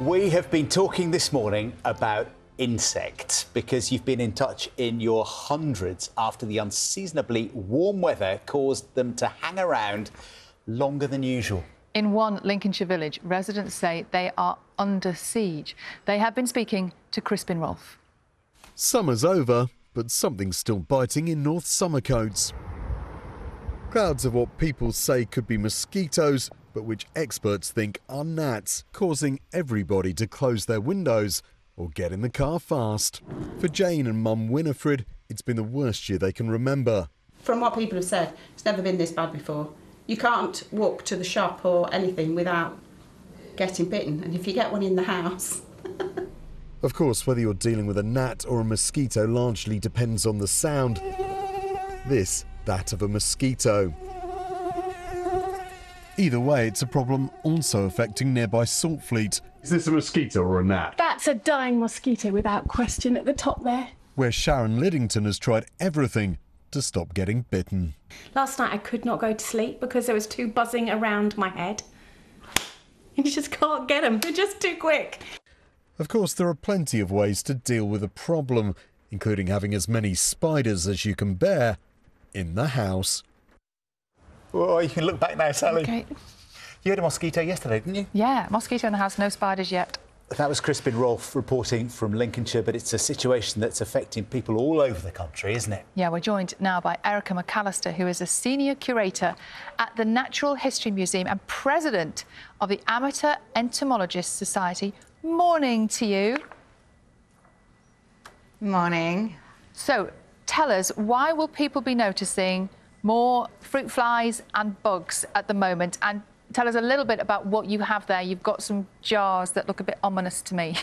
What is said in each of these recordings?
We have been talking this morning about insects because you've been in touch in your hundreds after the unseasonably warm weather caused them to hang around longer than usual. In one Lincolnshire village, residents say they are under siege. They have been speaking to Crispin Rolfe. Summer's over, but something's still biting in North Somercotes. Clouds of what people say could be mosquitoes, but which experts think are gnats, causing everybody to close their windows or get in the car fast. For Jane and Mum Winifred, it's been the worst year they can remember. From what people have said, it's never been this bad before. You can't walk to the shop or anything without getting bitten, and if you get one in the house... Of course, whether you're dealing with a gnat or a mosquito largely depends on the sound. This, that of a mosquito. Either way, it's a problem also affecting nearby Saltfleet. Is this a mosquito or a gnat? That's a dying mosquito without question at the top there. Where Sharon Liddington has tried everything to stop getting bitten. Last night I could not go to sleep because there was two buzzing around my head. You just can't get them, they're just too quick. Of course, there are plenty of ways to deal with a problem, including having as many spiders as you can bear in the house. Oh, you can look back now, Sally. Okay. You had a mosquito yesterday, didn't you? Yeah, mosquito in the house, no spiders yet. That was Crispin Rolfe reporting from Lincolnshire, but it's a situation that's affecting people all over the country, isn't it? Yeah, we're joined now by Erica McAllister, who is a senior curator at the Natural History Museum and president of the Amateur Entomologists Society. Morning to you. Morning. So, tell us, why will people be noticing more fruit flies and bugs at the moment? And tell us a little bit about what you have there. You've got some jars that look a bit ominous to me.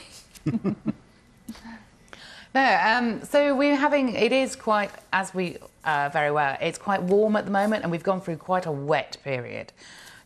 No, so we're having, it is quite, as we very well, it's quite warm at the moment and we've gone through quite a wet period.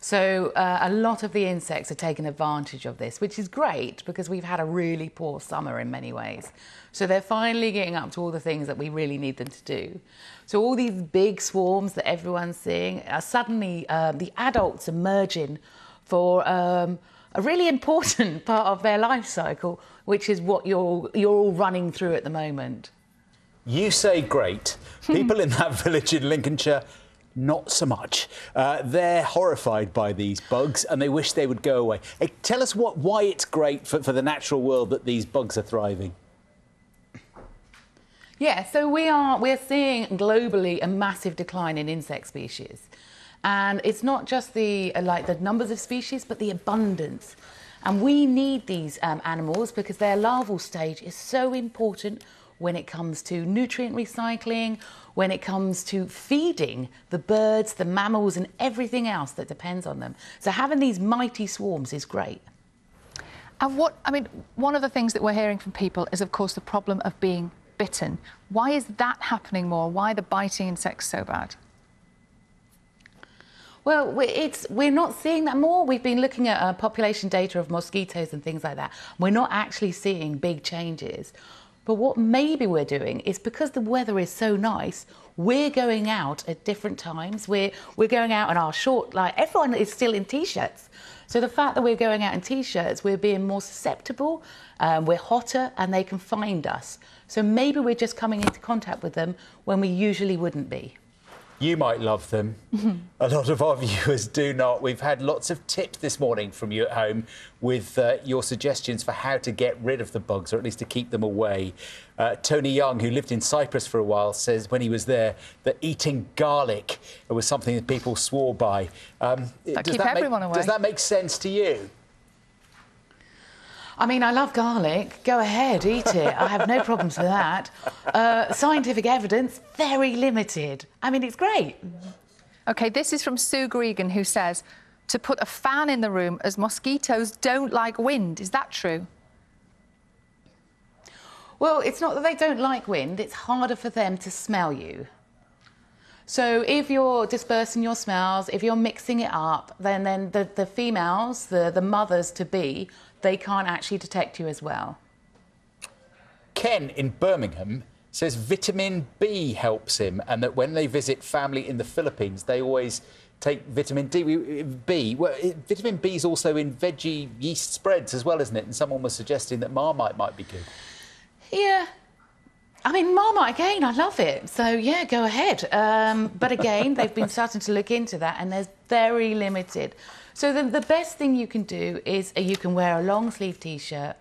So a lot of the insects are taking advantage of this, which is great because we've had a really poor summer in many ways. So they're finally getting up to all the things that we really need them to do. So all these big swarms that everyone's seeing are suddenly the adults emerging for a really important part of their life cycle, which is what you're all running through at the moment. You say great. People in that village in Lincolnshire, not so much. They're horrified by these bugs and they wish they would go away. Hey, tell us why it's great for the natural world that these bugs are thriving. Yeah, so we're seeing globally a massive decline in insect species. And it's not just the numbers of species, but the abundance. And we need these animals because their larval stage is so important when it comes to nutrient recycling, when it comes to feeding the birds, the mammals and everything else that depends on them. So having these mighty swarms is great. And one of the things that we're hearing from people is, of course, the problem of being bitten. Why is that happening more? Why are the biting insects so bad? Well, we're not seeing that more. We've been looking at population data of mosquitoes and things like that. We're not actually seeing big changes. But what maybe we're doing is because the weather is so nice, we're going out at different times. We're going out in our short, everyone is still in T-shirts. So the fact that we're going out in T-shirts, we're being more susceptible, we're hotter and they can find us. So maybe we're just coming into contact with them when we usually wouldn't be. You might love them. A lot of our viewers do not. We've had lots of tips this morning from you at home with your suggestions for how to get rid of the bugs, or at least to keep them away. Tony Young, who lived in Cyprus for a while, says when he was there that eating garlic was something that people swore by. Keep everyone away. Does that make sense to you? I mean, I love garlic. Go ahead, eat it. I have no problems with that. Scientific evidence, very limited. I mean, it's great. OK, this is from Sue Gregan, who says to put a fan in the room as mosquitoes don't like wind. Is that true? Well, it's not that they don't like wind. It's harder for them to smell you. So if you're dispersing your smells, if you're mixing it up, then the females, the mothers-to-be, they can't actually detect you as well. Ken in Birmingham says vitamin B helps him and that when they visit family in the Philippines, they always take vitamin B. Well, vitamin B is also in veggie yeast spreads as well, isn't it? And someone was suggesting that Marmite might be good. Yeah. I mean, Marmite, again, I love it. So, yeah, go ahead. But again, they've been starting to look into that, and there's very limited. So the best thing you can do is you can wear a long-sleeve T-shirt.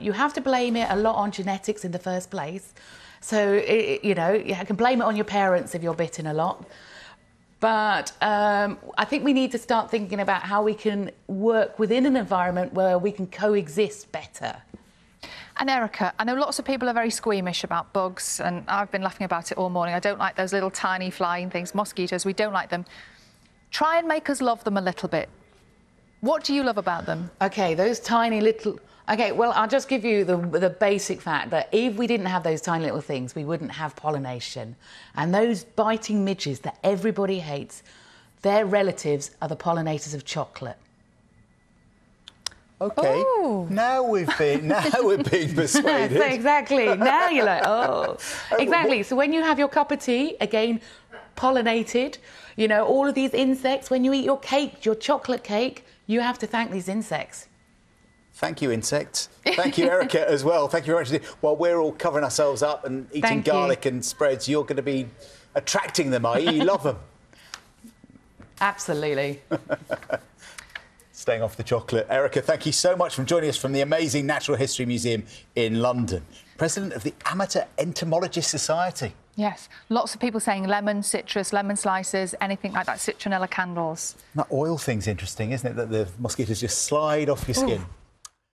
You have to blame it a lot on genetics in the first place. So, you know, you can blame it on your parents if you're bitten a lot. But I think we need to start thinking about how we can work within an environment where we can coexist better. And Erica, I know lots of people are very squeamish about bugs, and I've been laughing about it all morning. I don't like those little tiny flying things, mosquitoes, we don't like them. Try and make us love them a little bit. What do you love about them? OK, those tiny little... OK, well, I'll just give you the basic fact that if we didn't have those tiny little things, we wouldn't have pollination. And those biting midges that everybody hates, their relatives are the pollinators of chocolate. OK, Ooh. now we're being persuaded. So exactly, now you're like, oh. Exactly, so when you have your cup of tea, again, pollinated, you know, all of these insects, when you eat your cake, your chocolate cake, you have to thank these insects. Thank you, insects. Thank you, Erica, as well. Thank you very much. While we're all covering ourselves up and eating garlic and spreads, you're going to be attracting them, are you? You love them. Absolutely. Staying off the chocolate. Erica, thank you so much for joining us from the amazing Natural History Museum in London. President of the Amateur Entomologist Society. Yes, lots of people saying lemon, citrus, lemon slices, anything like that, citronella candles. That oil thing's interesting, isn't it? That the mosquitoes just slide off your skin. Ooh.